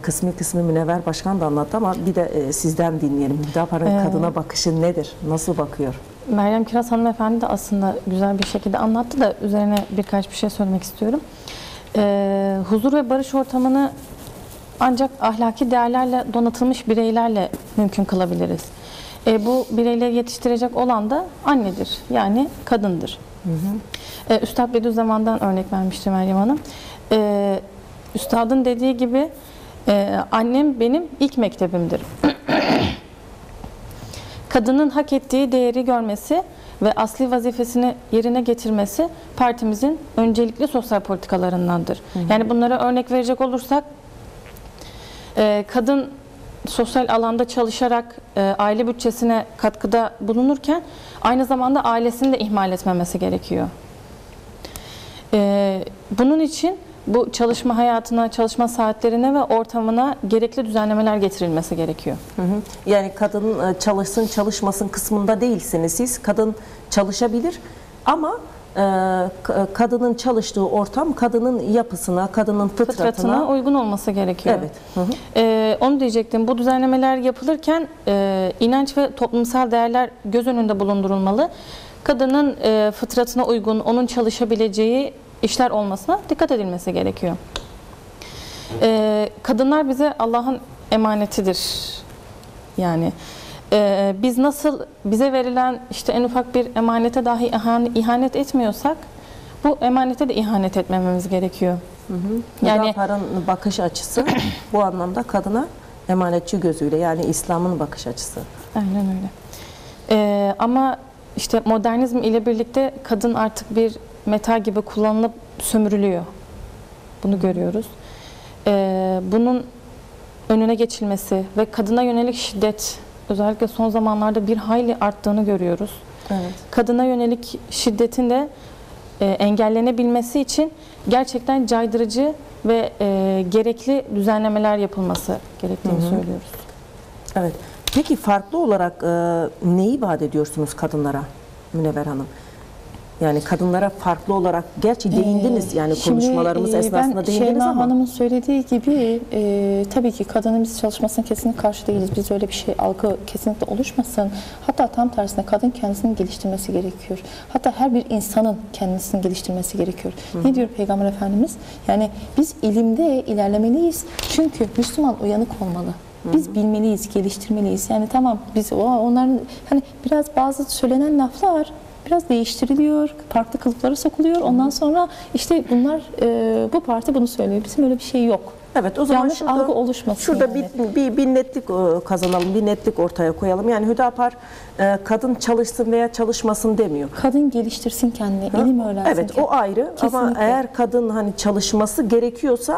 kısmı Münevver Başkan da anlattı ama bir de sizden dinleyelim. Hüdapar'ın kadına bakışı nedir? Nasıl bakıyor? Meryem Kiraz hanımefendi de aslında güzel bir şekilde anlattı da üzerine birkaç bir şey söylemek istiyorum. Huzur ve barış ortamını ancak ahlaki değerlerle donatılmış bireylerle mümkün kılabiliriz. Bu bireyleri yetiştirecek olan da annedir, yani kadındır. Üstad Bediüzzaman'dan örnek vermişti Meryem Hanım. Üstadın dediği gibi annem benim ilk mektebimdir. Kadının hak ettiği değeri görmesi ve asli vazifesini yerine getirmesi partimizin öncelikli sosyal politikalarındandır. Yani bunlara örnek verecek olursak, kadın sosyal alanda çalışarak aile bütçesine katkıda bulunurken aynı zamanda ailesini de ihmal etmemesi gerekiyor. Bunun için bu çalışma hayatına, çalışma saatlerine ve ortamına gerekli düzenlemeler getirilmesi gerekiyor. Yani kadın çalışsın çalışmasın kısmında değilsiniz siz. Kadın çalışabilir ama kadının çalıştığı ortam kadının yapısına, kadının fıtratına uygun olması gerekiyor. Evet. Onu diyecektim. Bu düzenlemeler yapılırken inanç ve toplumsal değerler göz önünde bulundurulmalı. Kadının fıtratına uygun, onun çalışabileceği işler olmasına dikkat edilmesi gerekiyor. Kadınlar bize Allah'ın emanetidir. Yani biz nasıl bize verilen işte en ufak bir emanete dahi ihanet etmiyorsak bu emanete de ihanet etmememiz gerekiyor. Yani Hüdapar'ın bakış açısı bu anlamda kadına emanetçi gözüyle, yani İslam'ın bakış açısı. Aynen öyle. Ama işte modernizm ile birlikte kadın artık bir meta gibi kullanılıp sömürülüyor. Bunu görüyoruz. Bunun önüne geçilmesi ve kadına yönelik şiddet özellikle son zamanlarda bir hayli arttığını görüyoruz. Evet. Kadına yönelik şiddetin de engellenebilmesi için gerçekten caydırıcı ve gerekli düzenlemeler yapılması gerektiğini söylüyoruz. Evet. Peki farklı olarak neyi vaat ediyorsunuz kadınlara Münevver Hanım? Yani kadınlara farklı olarak, gerçi değindiniz yani konuşmalarımız esnasında değindiniz Şeyma ama. Hanım'ın söylediği gibi tabii ki kadının biz çalışmasına kesinlikle karşı değiliz. Biz öyle bir şey, algı kesinlikle oluşmasın. Hatta tam tersine kadın kendisini geliştirmesi gerekiyor. Hatta her bir insanın kendisini geliştirmesi gerekiyor. Ne diyor Peygamber Efendimiz? Yani biz ilimde ilerlemeliyiz. Çünkü Müslüman uyanık olmalı. Biz bilmeliyiz, geliştirmeliyiz. Yani tamam biz onların hani biraz bazı söylenen laflar biraz değiştiriliyor, farklı kılıflara sokuluyor. Ondan sonra işte bunlar bu parti bunu söylüyor. Bizim öyle bir şey yok. Evet, o zaman yanlış şurada, algı oluşmasın. şurada yani. bir netlik kazanalım, bir netlik ortaya koyalım. Yani Hüdapar kadın çalışsın veya çalışmasın demiyor. Kadın geliştirsin kendini, ilim öğrensin. Evet, o ayrı. Kesinlikle. Ama eğer kadın hani çalışması gerekiyorsa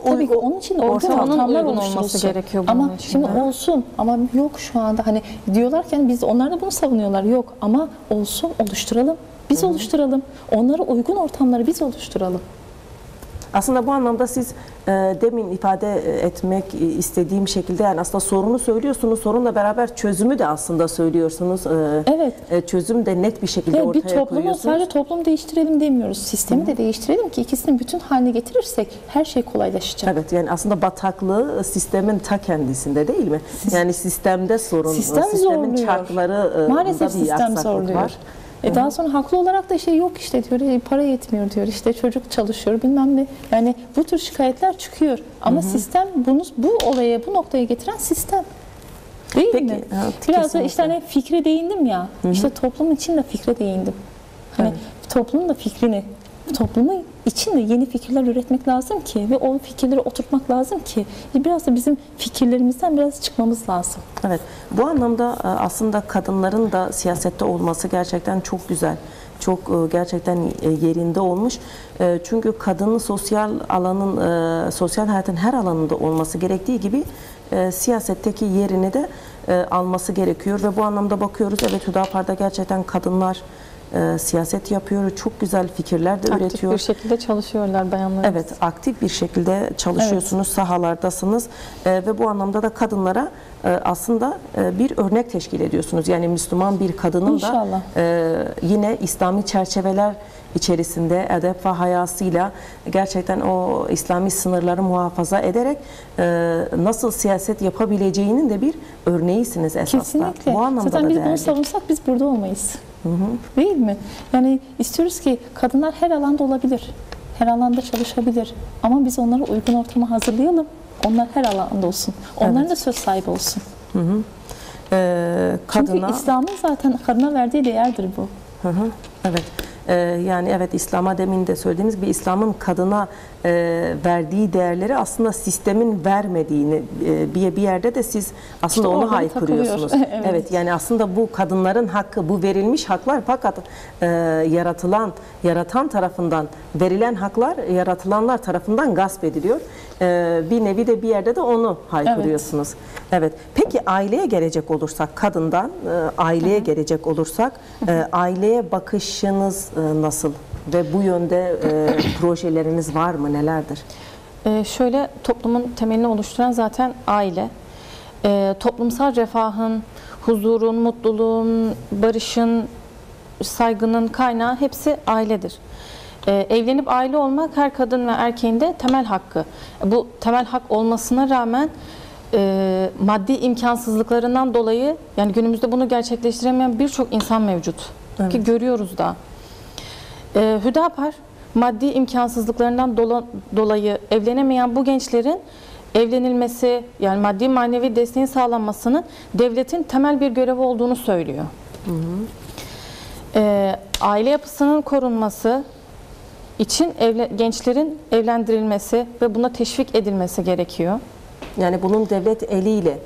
tabii ki onun için ortamının ortamlar uygun olması oluşturulsun. gerekiyor bunun ama için. şimdi olsun ama yok şu anda hani diyorlarken biz onlar da bunu savunuyorlar. Yok ama olsun, oluşturalım. Biz oluşturalım. Onlara uygun ortamları biz oluşturalım. aslında bu anlamda siz demin ifade etmek istediğim şekilde yani aslında sorunu söylüyorsunuz, sorunla beraber çözümü de aslında söylüyorsunuz. Evet. Çözüm de net bir şekilde ortaya bir toplumu koyuyorsunuz. sadece toplum değiştirelim demiyoruz. Sistemi de değiştirelim ki ikisini bütün haline getirirsek her şey kolaylaşacak. Evet, yani aslında bataklığı sistemin ta kendisinde değil mi? Yani sistemde sorun, sistemin zorluyor. çarkları Maalesef bir sistem aksaklık zorluyor. var. Daha sonra haklı olarak da yok işte diyor, para yetmiyor diyor, işte çocuk çalışıyor bilmem ne. Yani bu tür şikayetler çıkıyor. Ama sistem bu olaya, bu noktaya getiren sistem. Değil Peki, mi? evet, Biraz kesinlikle. da işte hani fikre değindim ya. İşte toplum için de fikre değindim. Hani toplumun da fikrini toplumu için de yeni fikirler üretmek lazım ki ve o fikirleri oturtmak lazım ki biraz da bizim fikirlerimizden biraz çıkmamız lazım. Evet, bu anlamda aslında kadınların da siyasette olması gerçekten çok güzel. Çok gerçekten yerinde olmuş. Çünkü kadının sosyal alanın, sosyal hayatın her alanında olması gerektiği gibi siyasetteki yerini de alması gerekiyor. Ve bu anlamda bakıyoruz, evet Hüdapar'da gerçekten kadınlar siyaset yapıyor, çok güzel fikirler de üretiyor. Aktif bir şekilde çalışıyorlar bayanlarımız. Evet, aktif bir şekilde çalışıyorsunuz, evet. Sahalardasınız ve bu anlamda da kadınlara aslında bir örnek teşkil ediyorsunuz. Yani Müslüman bir kadının İnşallah. da yine İslami çerçeveler içerisinde edep ve hayasıyla gerçekten o İslami sınırları muhafaza ederek nasıl siyaset yapabileceğinin de bir örneğisiniz esasında. Kesinlikle. Bu anlamda zaten da biz değerli. bunu savunsak biz burada olmayız. Değil mi? Yani istiyoruz ki kadınlar her alanda olabilir. Her alanda çalışabilir. Ama biz onlara uygun ortamı hazırlayalım. Onlar her alanda olsun. Onların Evet. da söz sahibi olsun. Kadına... Çünkü İslam'ın zaten kadına verdiği değerdir bu. Evet. Yani evet, İslam'a demin de söylediğimiz gibi İslam'ın kadına verdiği değerleri aslında sistemin vermediğini bir yerde de siz aslında İşte onu orada haykırıyorsunuz. takılıyor. Evet, yani aslında bu kadınların hakkı, bu verilmiş haklar, fakat yaratan tarafından verilen haklar yaratılanlar tarafından gasp ediliyor. Bir nevi de bir yerde de onu haykırıyorsunuz. Evet. Peki aileye gelecek olursak, kadından aileye gelecek olursak, aileye bakışınız nasıl ve bu yönde projeleriniz var mı, nelerdir? Şöyle, toplumun temelini oluşturan zaten aile. Toplumsal refahın, huzurun, mutluluğun, barışın, saygının kaynağı hepsi ailedir. Evlenip aile olmak her kadın ve erkeğin de temel hakkı. Bu temel hak olmasına rağmen maddi imkansızlıklarından dolayı, yani günümüzde bunu gerçekleştiremeyen birçok insan mevcut. Evet. Ki görüyoruz da. Hüdapar maddi imkansızlıklarından dolayı evlenemeyen bu gençlerin evlenilmesi, yani maddi manevi desteğin sağlanmasının devletin temel bir görevi olduğunu söylüyor. Aile yapısının korunması için gençlerin evlendirilmesi ve buna teşvik edilmesi gerekiyor. Yani bunun devlet eliyle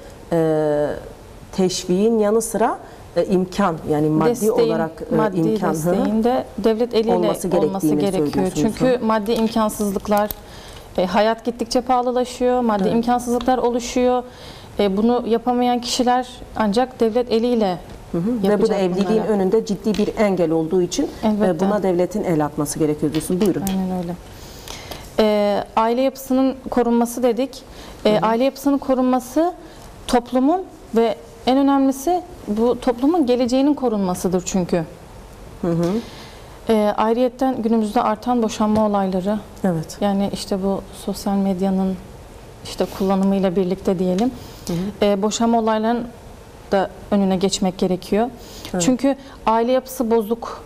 teşviğin yanı sıra imkan, yani maddi olarak imkan desteğin de devlet eliyle olması gerekiyor. Çünkü maddi imkansızlıklar, hayat gittikçe pahalılaşıyor, maddi imkansızlıklar oluşuyor. Bunu yapamayan kişiler ancak devlet eliyle ve bu da evliliğin önünde ciddi bir engel olduğu için buna devletin el atması gerekiyor diyorsun. Buyurun. Aynen öyle. Aile yapısının korunması dedik. Aile yapısının korunması toplumun ve en önemlisi bu toplumun geleceğinin korunmasıdır çünkü. Ayrıyetten günümüzde artan boşanma olayları. Evet. Yani işte bu sosyal medyanın işte kullanımıyla birlikte diyelim. Boşanma olaylarının da önüne geçmek gerekiyor. Evet. Çünkü aile yapısı bozuk.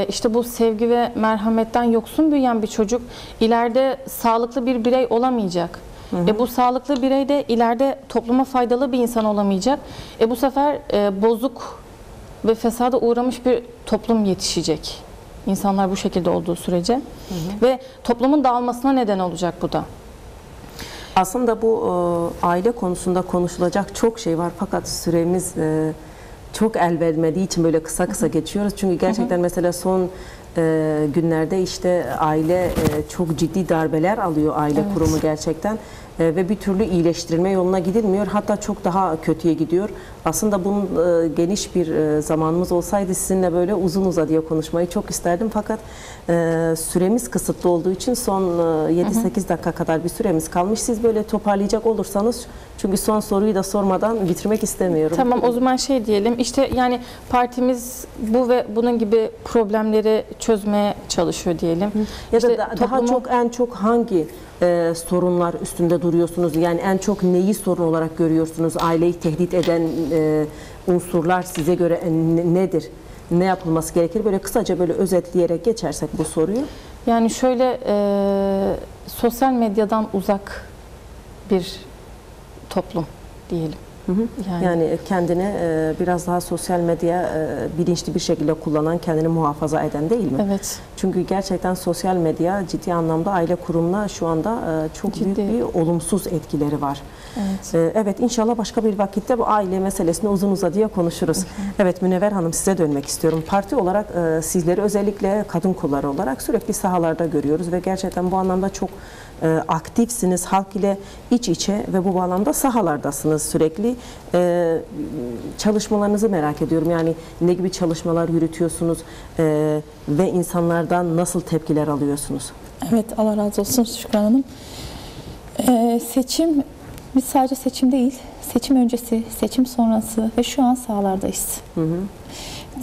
İşte bu sevgi ve merhametten yoksun büyüyen bir çocuk ileride sağlıklı bir birey olamayacak. Bu sağlıklı birey de ileride topluma faydalı bir insan olamayacak. Bu sefer bozuk ve fesada uğramış bir toplum yetişecek. İnsanlar bu şekilde olduğu sürece. Ve toplumun dağılmasına neden olacak bu da. Aslında bu aile konusunda konuşulacak çok şey var, fakat süremiz çok el vermediği için böyle kısa kısa geçiyoruz. Çünkü gerçekten mesela son günlerde işte aile çok ciddi darbeler alıyor, aile kurumu gerçekten. Ve bir türlü iyileştirme yoluna gidilmiyor. Hatta çok daha kötüye gidiyor. Aslında bunun geniş bir zamanımız olsaydı sizinle böyle uzun uzadıya konuşmayı çok isterdim. Fakat süremiz kısıtlı olduğu için son 7-8 dakika kadar bir süremiz kalmış. Siz böyle toparlayacak olursanız, çünkü son soruyu da sormadan bitirmek istemiyorum. Tamam, o zaman şey diyelim, işte yani partimiz bu ve bunun gibi problemleri çözmeye çalışıyor diyelim. Ya işte da daha çok, en çok hangi sorunlar üstünde duruyorsunuz? Yani en çok neyi sorun olarak görüyorsunuz? Aileyi tehdit eden unsurlar size göre nedir? Ne yapılması gerekir? Böyle kısaca böyle özetleyerek geçersek bu soruyu. Yani şöyle, sosyal medyadan uzak bir toplum diyelim. Yani kendini biraz daha sosyal medya bilinçli bir şekilde kullanan, kendini muhafaza eden değil mi? Evet. Çünkü gerçekten sosyal medya ciddi anlamda aile kurumuna şu anda çok büyük bir olumsuz etkileri var. Evet, inşallah başka bir vakitte bu aile meselesini uzun uzadıya konuşuruz. Evet, Münevver Hanım, size dönmek istiyorum. Parti olarak sizleri özellikle kadın kolları olarak sürekli sahalarda görüyoruz ve gerçekten bu anlamda çok aktifsiniz, halk ile iç içe ve bu bağlamda sahalardasınız sürekli. Çalışmalarınızı merak ediyorum. Yani ne gibi çalışmalar yürütüyorsunuz ve insanlardan nasıl tepkiler alıyorsunuz? Evet, Allah razı olsun Şükran Hanım. Seçim, biz sadece seçim değil, seçim öncesi, seçim sonrası ve şu an sahalardayız.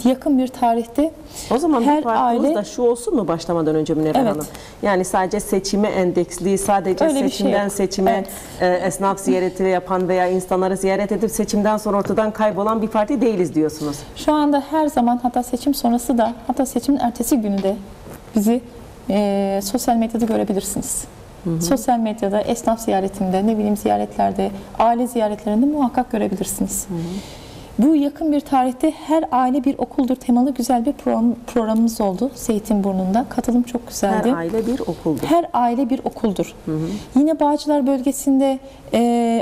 Yakın bir tarihte o zaman her bir farkımız aile da şu olsun mu başlamadan önce Münevver Evet. Hanım? Yani sadece seçime endeksli, sadece Öyle bir şey seçimden yok. seçime esnaf ziyareti yapan veya insanları ziyaret edip seçimden sonra ortadan kaybolan bir parti değiliz diyorsunuz. şu anda her zaman, hatta seçim sonrası da, hatta seçimin ertesi günü de bizi sosyal medyada görebilirsiniz. Sosyal medyada, esnaf ziyaretinde, ne bileyim ziyaretlerde, aile ziyaretlerinde muhakkak görebilirsiniz. Bu yakın bir tarihte her aile bir okuldur temalı güzel bir programımız oldu Zeytinburnu'nda. Katılım çok güzeldi. Her aile bir okuldur. Her aile bir okuldur. Yine Bağcılar bölgesinde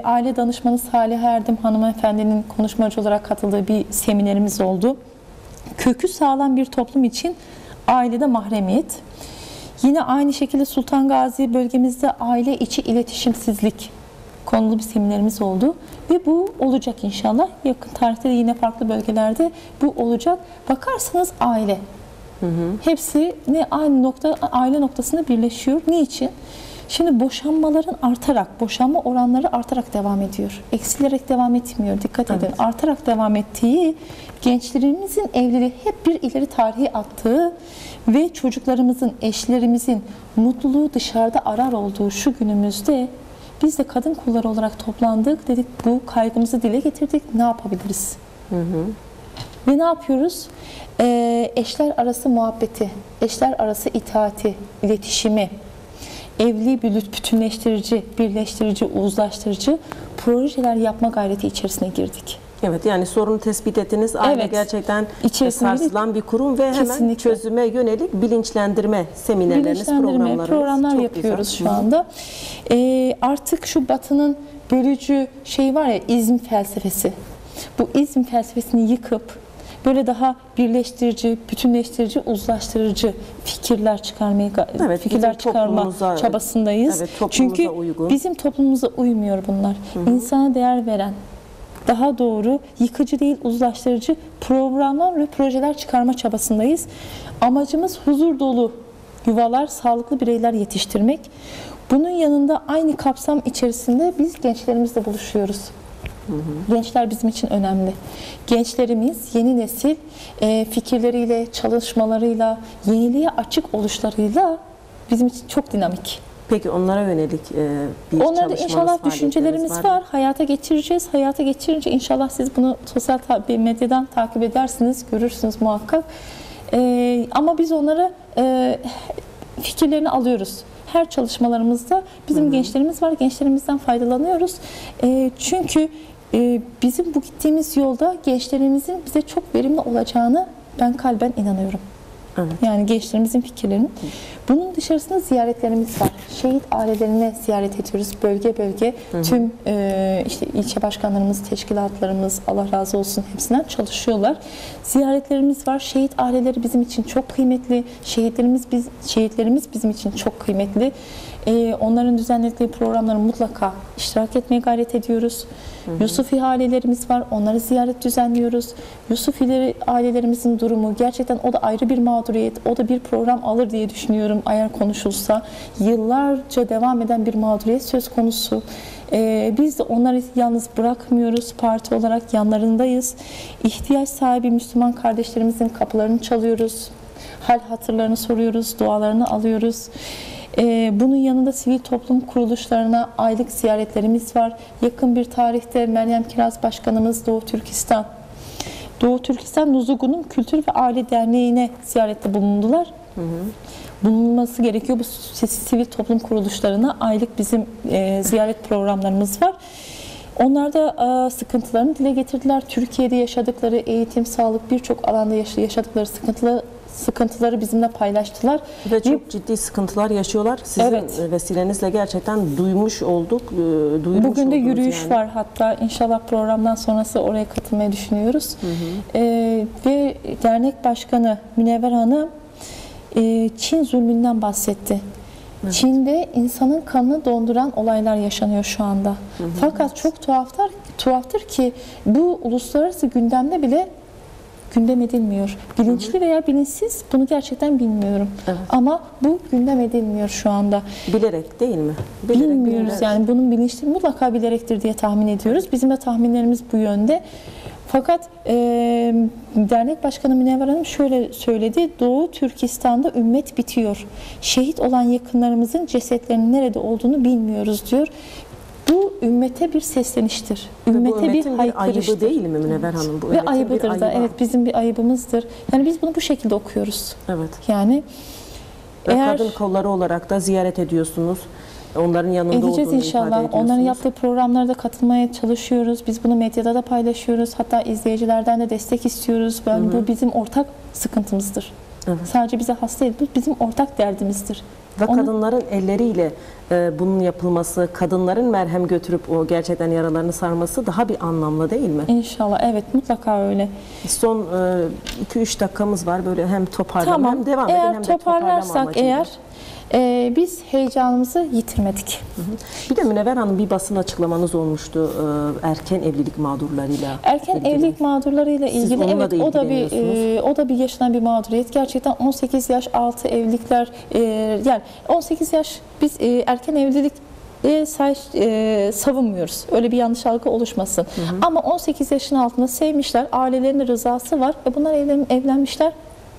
aile danışmanı Salih Erdem hanımefendinin konuşmacı olarak katıldığı bir seminerimiz oldu. Kökü sağlam bir toplum için ailede mahremiyet. Yine aynı şekilde Sultan Gazi bölgemizde aile içi iletişimsizlik konulu bir seminerimiz oldu. Ve bu olacak inşallah. Yakın tarihte de yine farklı bölgelerde bu olacak. Bakarsanız aile. Hepsi ne aynı nokta, aile noktasında birleşiyor. Niçin? Şimdi boşanmaların artarak, boşanma oranları artarak devam ediyor. Eksilerek devam etmiyor. Dikkat edin. Artarak devam ettiği, gençlerimizin evliliği hep bir ileri tarihi attığı ve çocuklarımızın, eşlerimizin mutluluğu dışarıda arar olduğu şu günümüzde biz de kadın kolları olarak toplandık. Dedik bu kaygımızı dile getirdik. Ne yapabiliriz? Ve ne yapıyoruz? Eşler arası muhabbeti, eşler arası itaati, iletişimi, evliliği bütünleştirici, birleştirici, uzlaştırıcı projeler yapma gayreti içerisine girdik. Evet, yani sorunu tespit ettiniz. Aile Evet. gerçekten İçerisinde sarsılan bir kurum ve hemen Kesinlikle. çözüme yönelik bilinçlendirme seminerleriniz, programlar çok yapıyoruz güzel. şu anda. Artık şu Batı'nın bölücü şey var ya, izm felsefesi. Bu izm felsefesini yıkıp böyle daha birleştirici, bütünleştirici, uzlaştırıcı fikirler çıkarmaya fikirler çıkarma çabasındayız. Evet, toplumumuza Çünkü uygun. bizim toplumumuza uymuyor bunlar. İnsana değer veren, daha doğru, yıkıcı değil uzlaştırıcı programlar ve projeler çıkarma çabasındayız. Amacımız huzur dolu yuvalar, sağlıklı bireyler yetiştirmek. Bunun yanında aynı kapsam içerisinde biz gençlerimizle buluşuyoruz. Gençler bizim için önemli. Gençlerimiz, yeni nesil fikirleriyle, çalışmalarıyla, yeniliğe açık oluşlarıyla bizim için çok dinamik. Peki onlara yönelik bir Onlarda çalışmanız, inşallah faaliyetleriniz düşüncelerimiz var var. mı? Hayata geçireceğiz. Hayata geçirince inşallah siz bunu sosyal medyadan takip edersiniz, görürsünüz muhakkak. Ama biz onları fikirlerini alıyoruz. Her çalışmalarımızda bizim gençlerimiz var. Gençlerimizden faydalanıyoruz. Çünkü bizim bu gittiğimiz yolda gençlerimizin bize çok verimli olacağını ben kalben inanıyorum. Evet. Yani gençlerimizin fikirlerinin. Bunun dışarısında ziyaretlerimiz var. Şehit ailelerine ziyaret ediyoruz. Bölge bölge tüm işte ilçe başkanlarımız, teşkilatlarımız, Allah razı olsun hepsinden çalışıyorlar. Ziyaretlerimiz var. Şehit aileleri bizim için çok kıymetli. Şehitlerimiz bizim için çok kıymetli. Onların düzenledikleri programlara mutlaka iştirak etmeye gayret ediyoruz. Yusufi ailelerimiz var. Onları ziyaret düzenliyoruz. Yusufileri ailelerimizin durumu gerçekten o da ayrı bir mağduriyet. O da bir program alır diye düşünüyorum eğer konuşulsa. Yıllarca devam eden bir mağduriyet söz konusu. Biz de onları yalnız bırakmıyoruz. Parti olarak yanlarındayız. İhtiyaç sahibi Müslüman kardeşlerimizin kapılarını çalıyoruz. Hal hatırlarını soruyoruz. Dualarını alıyoruz. Bunun yanında sivil toplum kuruluşlarına aylık ziyaretlerimiz var. Yakın bir tarihte Meryem Kiraz Başkanımız Doğu Türkistan Nuzugu'nun Kültür ve Aile Derneği'ne ziyarette bulundular. Bulunması gerekiyor. Bu sivil toplum kuruluşlarına aylık bizim ziyaret programlarımız var. Onlar da sıkıntılarını dile getirdiler. Türkiye'de yaşadıkları eğitim, sağlık, birçok alanda yaşadıkları sıkıntıları bizimle paylaştılar. Ve çok ciddi sıkıntılar yaşıyorlar. Sizin Evet. vesilenizle gerçekten duymuş olduk. Bugün de yürüyüş var, hatta inşallah programdan sonrası oraya katılmayı düşünüyoruz. Ve dernek başkanı Münevver Hanım Çin zulmünden bahsetti. Evet. Çin'de insanın kanını donduran olaylar yaşanıyor şu anda. Fakat çok tuhaftır ki bu uluslararası gündemde bile gündem edilmiyor. Bilinçli veya bilinçsiz bunu gerçekten bilmiyorum. Evet. Ama bu gündem edilmiyor şu anda. Bilerek değil mi? Bilmiyoruz yani, bunun bilinçli mutlaka bilerektir diye tahmin ediyoruz. Bizim de tahminlerimiz bu yönde. Fakat dernek başkanı Münevver Hanım şöyle söyledi: Doğu Türkistan'da ümmet bitiyor. Şehit olan yakınlarımızın cesetlerinin nerede olduğunu bilmiyoruz diyor. Bu ümmete bir sesleniştir. Ümmete bir haykırıştır. Ayıbı değil mi Münevver Hanım? Bu ve ayıbıdır da. Evet, bizim bir ayıbımızdır. Yani biz bunu bu şekilde okuyoruz. Evet. Yani ve kadın kolları olarak da ziyaret ediyorsunuz. Onların yanında edeceğiz inşallah. Onların yaptığı programlara da katılmaya çalışıyoruz. Biz bunu medyada da paylaşıyoruz. Hatta izleyicilerden de destek istiyoruz. Bu bizim ortak sıkıntımızdır. Evet. Sadece bize has değil, bu bizim ortak derdimizdir. Ve kadınların elleriyle bunun yapılması, kadınların merhem götürüp o gerçekten yaralarını sarması daha bir anlamlı değil mi? İnşallah, evet, mutlaka öyle. Son 2-3 dakikamız var, böyle hem toparlama hem devam edelim, hem de toparlarsak eğer biz heyecanımızı yitirmedik. Bir de Münevver Hanım, bir basın açıklamanız olmuştu erken evlilik mağdurlarıyla. Erken evlilik mağdurlarıyla ilgili, evet, o da bir yaşanan bir mağduriyet. Gerçekten 18 yaş altı evlilikler, yani 18 yaş biz erken evlilik savunmuyoruz. Öyle bir yanlış algı oluşmasın. Ama 18 yaşın altında sevmişler, ailelerinin rızası var ve bunlar evlenmişler.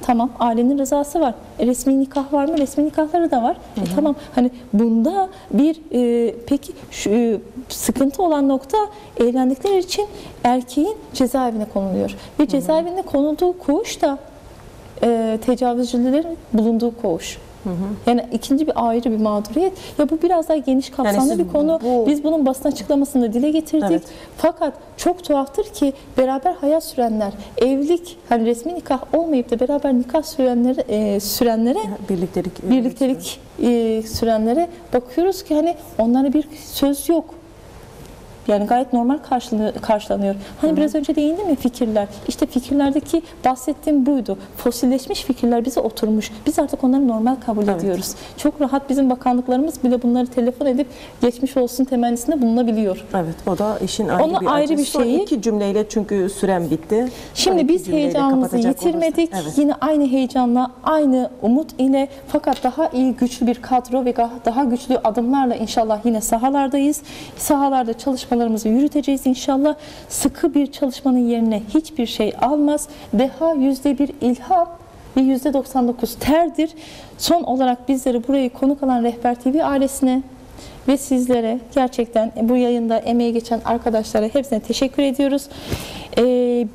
Tamam, ailenin rızası var. Resmi nikah var mı? Resmi nikahları da var. Tamam. Hani bunda bir peki sıkıntı olan nokta, evlendikleri için erkeğin cezaevine konuluyor. Ve cezaevine konulduğu koğuş da tecavüzcülerin bulunduğu koğuş. Yani ikinci bir ayrı bir mağduriyet. Ya bu biraz daha geniş kapsamlı bir konu. Biz bunun basın açıklamasında dile getirdik. Evet. Fakat çok tuhaftır ki beraber hayat sürenler, evlilik, hani resmi nikah olmayıp da beraber nikah sürenlere birliktelik sürenlere bakıyoruz ki hani onlara bir söz yok. Yani gayet normal karşılanıyor. Hani biraz önce değindim ya, fikirler. İşte fikirlerdeki bahsettiğim buydu. Fosilleşmiş fikirler bize oturmuş. Biz artık onları normal kabul ediyoruz. Çok rahat bizim bakanlıklarımız bile bunları telefon edip geçmiş olsun temennisinde bulunabiliyor. Evet, o da işin ayrı bir şeyi. 2 cümleyle çünkü süren bitti. Şimdi biz heyecanımızı yitirmedik. Evet. Yine aynı heyecanla, aynı umut ile, fakat daha iyi, güçlü bir kadro ve daha güçlü adımlarla inşallah yine sahalardayız. Sahalarda çalışmalarımızı yürüteceğiz inşallah. Sıkı bir çalışmanın yerine hiçbir şey almaz. Deha %1 ilham ve %99 terdir. Son olarak bizleri burayı konuk alan Rehber TV ailesine ve sizlere, gerçekten bu yayında emeği geçen arkadaşlara hepsine teşekkür ediyoruz.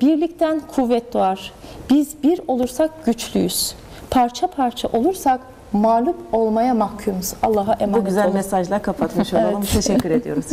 Birlikten kuvvet doğar. Biz bir olursak güçlüyüz. Parça parça olursak mağlup olmaya mahkumuz. Allah'a emanet olun. Bu güzel mesajla kapatmış olalım. Evet. Teşekkür ediyoruz.